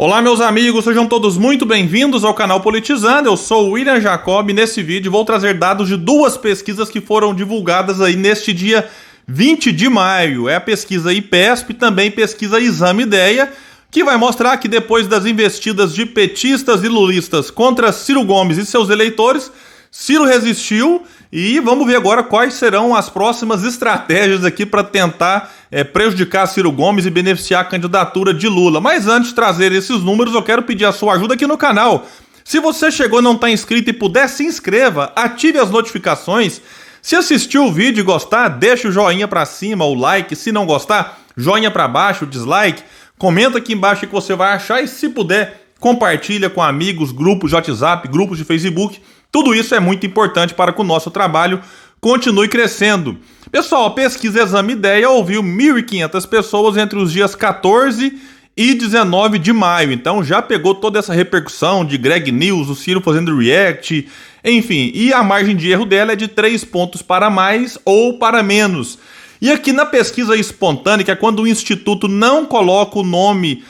Olá, meus amigos, sejam todos muito bem-vindos ao canal Politizando. Eu sou o William Jacob e nesse vídeo vou trazer dados de duas pesquisas que foram divulgadas aí neste dia 20 de maio. É a pesquisa IPESP e também pesquisa Exame Idéia, que vai mostrar que depois das investidas de petistas e lulistas contra Ciro Gomes e seus eleitores, Ciro resistiu e vamos ver agora quais serão as próximas estratégias aqui para tentar prejudicar Ciro Gomes e beneficiar a candidatura de Lula. Mas antes de trazer esses números, eu quero pedir a sua ajuda aqui no canal. Se você chegou e não está inscrito e puder, se inscreva, ative as notificações. Se assistiu o vídeo e gostar, deixa o joinha para cima, o like. Se não gostar, joinha para baixo, dislike. Comenta aqui embaixo o que você vai achar e, se puder, compartilha com amigos, grupos de WhatsApp, grupos de Facebook. Tudo isso é muito importante para que o nosso trabalho continue crescendo. Pessoal, a pesquisa Exame Idéia ouviu 1.500 pessoas entre os dias 14 e 19 de maio. Então já pegou toda essa repercussão de Greg News, o Ciro fazendo react, enfim. E a margem de erro dela é de 3 pontos para mais ou para menos. E aqui na pesquisa espontânea, que é quando o Instituto não coloca o nome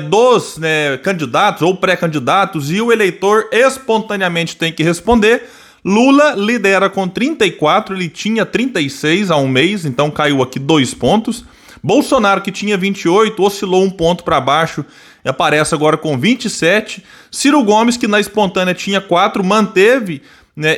dos candidatos ou pré-candidatos e o eleitor espontaneamente tem que responder, Lula lidera com 34, ele tinha 36 há um mês, então caiu aqui 2 pontos. Bolsonaro, que tinha 28, oscilou 1 ponto para baixo e aparece agora com 27. Ciro Gomes, que na espontânea tinha 4, manteve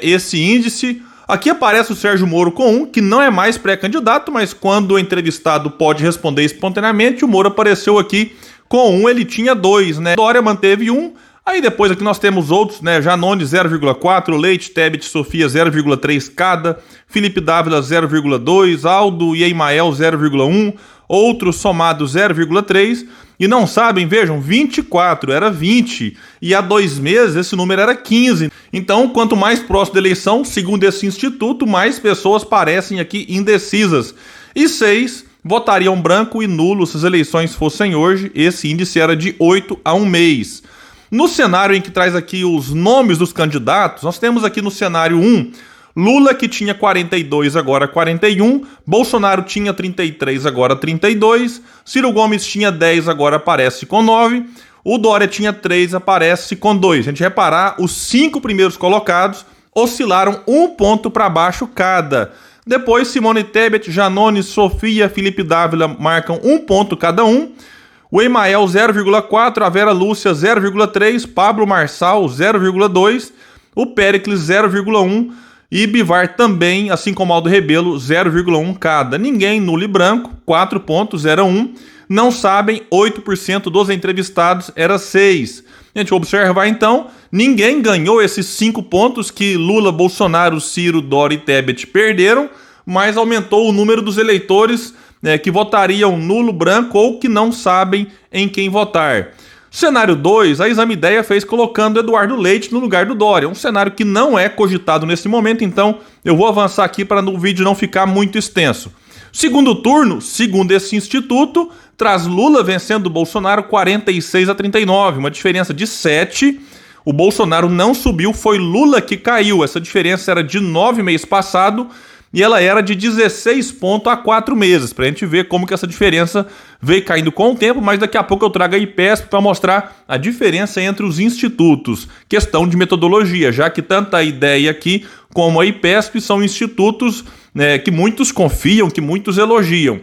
esse índice. Aqui aparece o Sérgio Moro com 1, que não é mais pré-candidato, mas quando o entrevistado pode responder espontaneamente, o Moro apareceu aqui com 1, ele tinha 2, Dória manteve 1, aí depois aqui nós temos outros, Janones 0,4, Leite, Tebet, Sofia 0,3 cada, Felipe Dávila 0,2, Aldo e Emael 0,1, outros somados 0,3, e não sabem, vejam, 24 era 20, e há 2 meses esse número era 15. Então, quanto mais próximo da eleição, segundo esse instituto, mais pessoas parecem aqui indecisas. E 6 votariam branco e nulo se as eleições fossem hoje. Esse índice era de 8 a 1 mês. No cenário em que traz aqui os nomes dos candidatos, nós temos aqui no cenário 1, Lula, que tinha 42, agora 41, Bolsonaro tinha 33, agora 32, Ciro Gomes tinha 10, agora aparece com 9, o Dória tinha 3, aparece com 2. A gente reparar, os 5 primeiros colocados oscilaram 1 ponto para baixo cada. Depois, Simone Tebet, Janones, Sofia, Felipe Dávila marcam 1 ponto cada um. O Emael 0,4, a Vera Lúcia 0,3, Pablo Marçal 0,2, o Péricles 0,1 e Bivar também, assim como Aldo Rebelo, 0,1 cada. Ninguém, nulo e branco, 4,01. Não sabem, 8% dos entrevistados, era 6. A gente observa então, ninguém ganhou esses 5 pontos que Lula, Bolsonaro, Ciro, Dória e Tebet perderam, mas aumentou o número dos eleitores que votariam nulo, branco ou que não sabem em quem votar. Cenário 2, a Exame Idéia fez colocando Eduardo Leite no lugar do Dória. Um cenário que não é cogitado nesse momento, então eu vou avançar aqui para o vídeo não ficar muito extenso. Segundo turno, segundo esse instituto, traz Lula vencendo o Bolsonaro 46 a 39, uma diferença de 7. O Bolsonaro não subiu, foi Lula que caiu. Essa diferença era de 9 mês passado e ela era de 16 pontos há 4 meses, para a gente ver como que essa diferença veio caindo com o tempo, mas daqui a pouco eu trago a IPESP para mostrar a diferença entre os institutos. Questão de metodologia, já que tanto a Idéia aqui como a IPESP são institutos que muitos confiam, que muitos elogiam.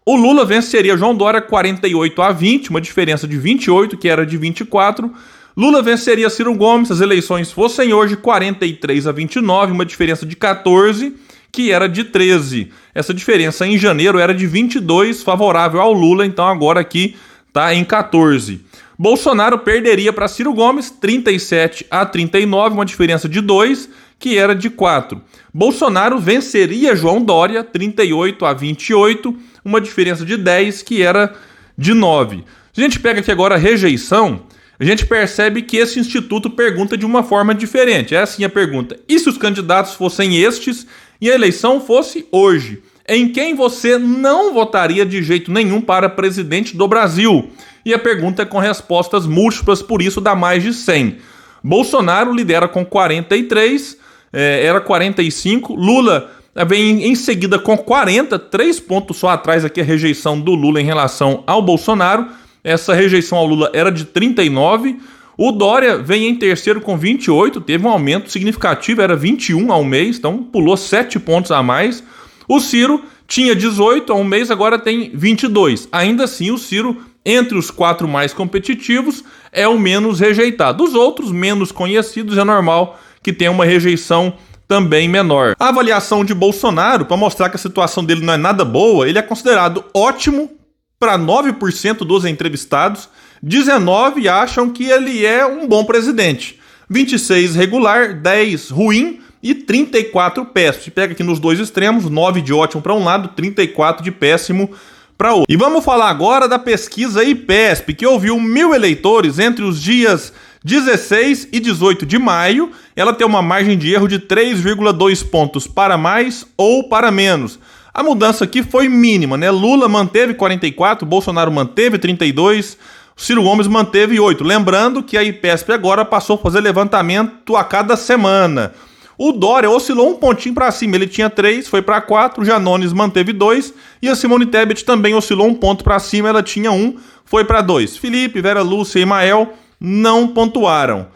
O Lula venceria João Dória 48 a 20, uma diferença de 28, que era de 24. Lula venceria Ciro Gomes se as eleições fossem hoje 43 a 29, uma diferença de 14, que era de 13. Essa diferença em janeiro era de 22, favorável ao Lula, então agora aqui está em 14. Bolsonaro perderia para Ciro Gomes 37 a 39, uma diferença de 2, que era de 4. Bolsonaro venceria João Dória 38 a 28, uma diferença de 10, que era de 9. Se a gente pega aqui agora a rejeição, a gente percebe que esse instituto pergunta de uma forma diferente. É assim a pergunta: e se os candidatos fossem estes e a eleição fosse hoje? Em quem você não votaria de jeito nenhum para presidente do Brasil? E a pergunta é com respostas múltiplas, por isso dá mais de 100. Bolsonaro lidera com 43, era 45. Lula vem em seguida com 40, 3 pontos só atrás aqui a rejeição do Lula em relação ao Bolsonaro. essa rejeição ao Lula era de 39%. O Dória vem em terceiro com 28%, teve um aumento significativo, era 21% ao mês, então pulou 7 pontos a mais. O Ciro tinha 18% ao mês, agora tem 22%. Ainda assim, o Ciro, entre os 4 mais competitivos, é o menos rejeitado. Os outros, menos conhecidos, é normal que tenha uma rejeição também menor. A avaliação de Bolsonaro, para mostrar que a situação dele não é nada boa, ele é considerado ótimo para 9% dos entrevistados, 19% acham que ele é um bom presidente, 26% regular, 10% ruim e 34% péssimo. Se pega aqui nos dois extremos, 9% de ótimo para um lado, 34% de péssimo para outro. E vamos falar agora da pesquisa IPESP, que ouviu 1.000 eleitores entre os dias 16 e 18 de maio. Ela tem uma margem de erro de 3,2 pontos para mais ou para menos. A mudança aqui foi mínima, né? Lula manteve 44%, Bolsonaro manteve 32%, Ciro Gomes manteve 8%. Lembrando que a IPESP agora passou a fazer levantamento a cada semana. O Dória oscilou um pontinho para cima, ele tinha 3%, foi para 4%, o Janones manteve 2%, e a Simone Tebet também oscilou um ponto para cima, ela tinha 1%, foi para 2%. Felipe, Vera Lúcia e Imael não pontuaram.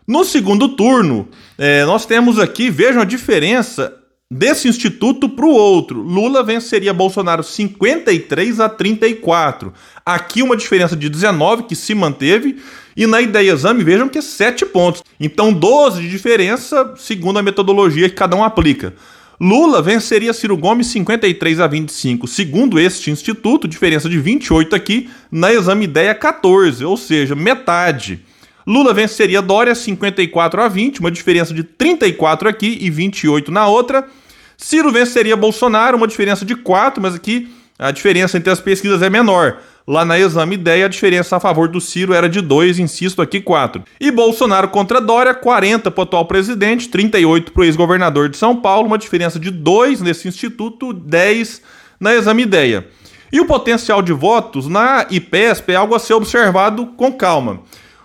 No segundo turno, nós temos aqui, vejam a diferença desse instituto para o outro. Lula venceria Bolsonaro 53-34. Aqui uma diferença de 19 que se manteve, e na Ideia Exame vejam que é 7 pontos. Então 12 de diferença segundo a metodologia que cada um aplica. Lula venceria Ciro Gomes 53-25. Segundo este instituto, diferença de 28 aqui, na Exame Ideia 14, ou seja, metade. Lula venceria Dória 54-20, uma diferença de 34 aqui e 28 na outra. Ciro venceria Bolsonaro, uma diferença de 4, mas aqui a diferença entre as pesquisas é menor. Lá na Exame Ideia, a diferença a favor do Ciro era de 2, insisto aqui 4. E Bolsonaro contra Dória, 40 para o atual presidente, 38 para o ex-governador de São Paulo, uma diferença de 2 nesse instituto, 10 na Exame Ideia. E o potencial de votos na IPESP é algo a ser observado com calma.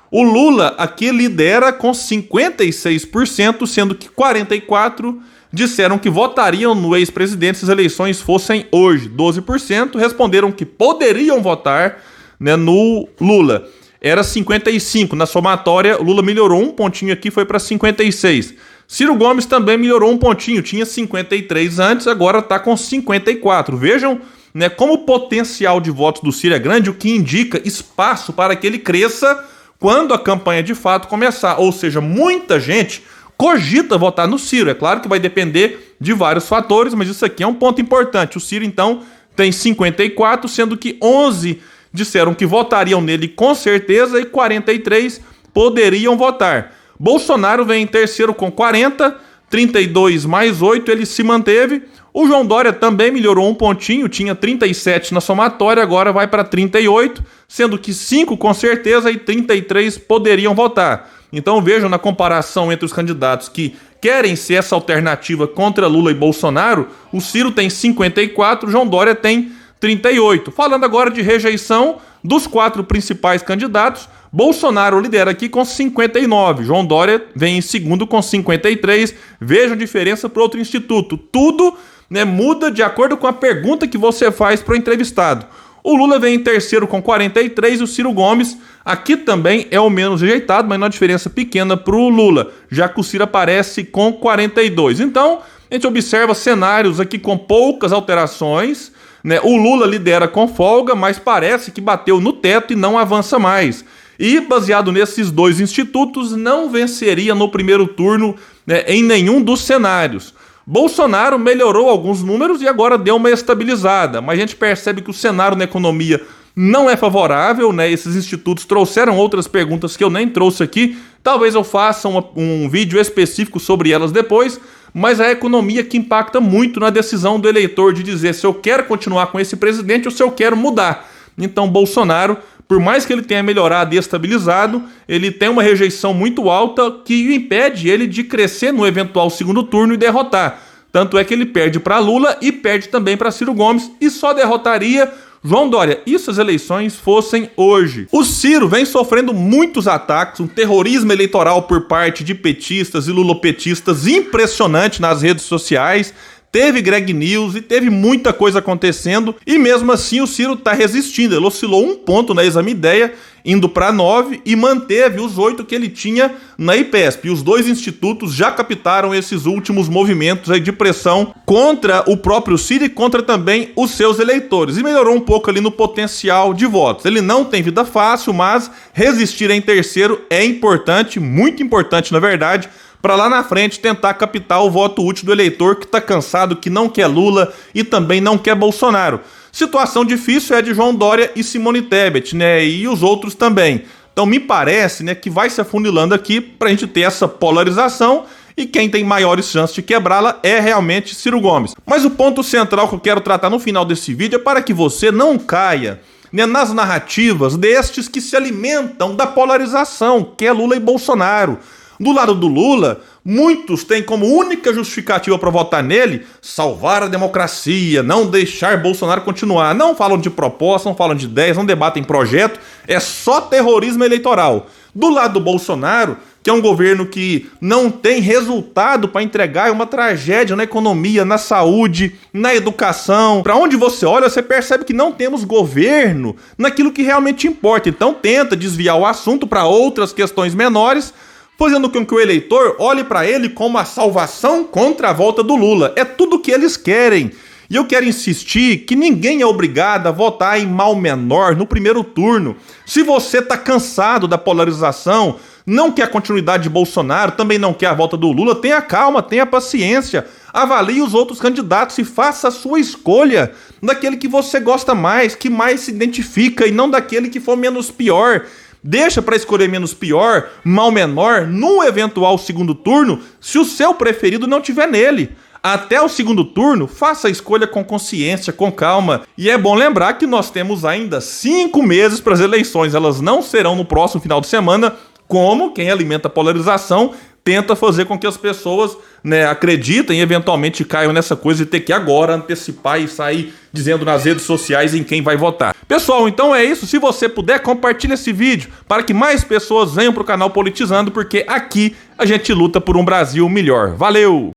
O Lula aqui lidera com 56%, sendo que 44% disseram que votariam no ex-presidente se as eleições fossem hoje. 12% responderam que poderiam votar, né, no Lula. Era 55%. Na somatória, o Lula melhorou um pontinho aqui, foi para 56%. Ciro Gomes também melhorou um pontinho, tinha 53% antes, agora está com 54%. Vejam, né, como o potencial de votos do Ciro é grande, o que indica espaço para que ele cresça quando a campanha de fato começar. Ou seja, muita gente cogita votar no Ciro. É claro que vai depender de vários fatores, mas isso aqui é um ponto importante. O Ciro, então, tem 54%, sendo que 11% disseram que votariam nele com certeza e 43% poderiam votar. Bolsonaro vem em terceiro com 40%, 32 mais 8, ele se manteve. O João Dória também melhorou um pontinho, tinha 37 na somatória, agora vai para 38, sendo que 5 com certeza e 33 poderiam votar. Então vejam na comparação entre os candidatos que querem ser essa alternativa contra Lula e Bolsonaro, o Ciro tem 54, o João Dória tem 38. Falando agora de rejeição dos 4 principais candidatos, Bolsonaro lidera aqui com 59, João Dória vem em segundo com 53, vejam a diferença para outro instituto. Tudo, né, muda de acordo com a pergunta que você faz para o entrevistado. O Lula vem em terceiro com 43 e o Ciro Gomes aqui também é o menos rejeitado, mas uma diferença pequena para o Lula, já que o Ciro aparece com 42. Então, a gente observa cenários aqui com poucas alterações, né? O Lula lidera com folga, mas parece que bateu no teto e não avança mais. E, baseado nesses 2 institutos, não venceria no primeiro turno, né, em nenhum dos cenários. Bolsonaro melhorou alguns números e agora deu uma estabilizada, mas a gente percebe que o cenário na economia não é favorável, né? Esses institutos trouxeram outras perguntas que eu nem trouxe aqui, talvez eu faça um vídeo específico sobre elas depois, mas a economia que impacta muito na decisão do eleitor de dizer se eu quero continuar com esse presidente ou se eu quero mudar. Então Bolsonaro, por mais que ele tenha melhorado e estabilizado, ele tem uma rejeição muito alta que impede ele de crescer no eventual segundo turno e derrotar. Tanto é que ele perde para Lula e perde também para Ciro Gomes e só derrotaria João Dória. E se as eleições fossem hoje? O Ciro vem sofrendo muitos ataques, um terrorismo eleitoral por parte de petistas e lulopetistas impressionante nas redes sociais. teve Greg News e teve muita coisa acontecendo, e mesmo assim o Ciro está resistindo. Ele oscilou 1 ponto na Exame Ideia, indo para 9, e manteve os 8 que ele tinha na IPESP. E os 2 institutos já captaram esses últimos movimentos aí de pressão contra o próprio Ciro e contra também os seus eleitores, e melhorou um pouco ali no potencial de votos. Ele não tem vida fácil, mas resistir em terceiro é importante, muito importante na verdade, para lá na frente tentar captar o voto útil do eleitor que está cansado, que não quer Lula e também não quer Bolsonaro. Situação difícil é de João Dória e Simone Tebet, né, e os outros também. Então me parece, né, que vai se afunilando aqui para a gente ter essa polarização, e quem tem maiores chances de quebrá-la é realmente Ciro Gomes. Mas o ponto central que eu quero tratar no final desse vídeo é para que você não caia, né, nas narrativas destes que se alimentam da polarização, que é Lula e Bolsonaro. Do lado do Lula, muitos têm como única justificativa para votar nele salvar a democracia, não deixar Bolsonaro continuar. Não falam de proposta, não falam de ideias, não debatem projeto, é só terrorismo eleitoral. Do lado do Bolsonaro, que é um governo que não tem resultado para entregar, é uma tragédia na economia, na saúde, na educação. Para onde você olha, você percebe que não temos governo naquilo que realmente importa. Então tenta desviar o assunto para outras questões menores, fazendo com que o eleitor olhe para ele como a salvação contra a volta do Lula. É tudo o que eles querem. E eu quero insistir que ninguém é obrigado a votar em mal menor no primeiro turno. Se você está cansado da polarização, não quer a continuidade de Bolsonaro, também não quer a volta do Lula, tenha calma, tenha paciência. Avalie os outros candidatos e faça a sua escolha daquele que você gosta mais, que mais se identifica, e não daquele que for menos pior. Deixa para escolher menos pior, mal menor, no eventual segundo turno, se o seu preferido não tiver nele. Até o segundo turno, faça a escolha com consciência, com calma. E é bom lembrar que nós temos ainda 5 meses para as eleições. Elas não serão no próximo final de semana, como quem alimenta a polarização tenta fazer com que as pessoas, né, acreditem e eventualmente caiam nessa coisa de ter que agora antecipar e sair dizendo nas redes sociais em quem vai votar. Pessoal, então é isso. Se você puder, compartilhe esse vídeo para que mais pessoas venham para o canal Politizando, porque aqui a gente luta por um Brasil melhor. Valeu!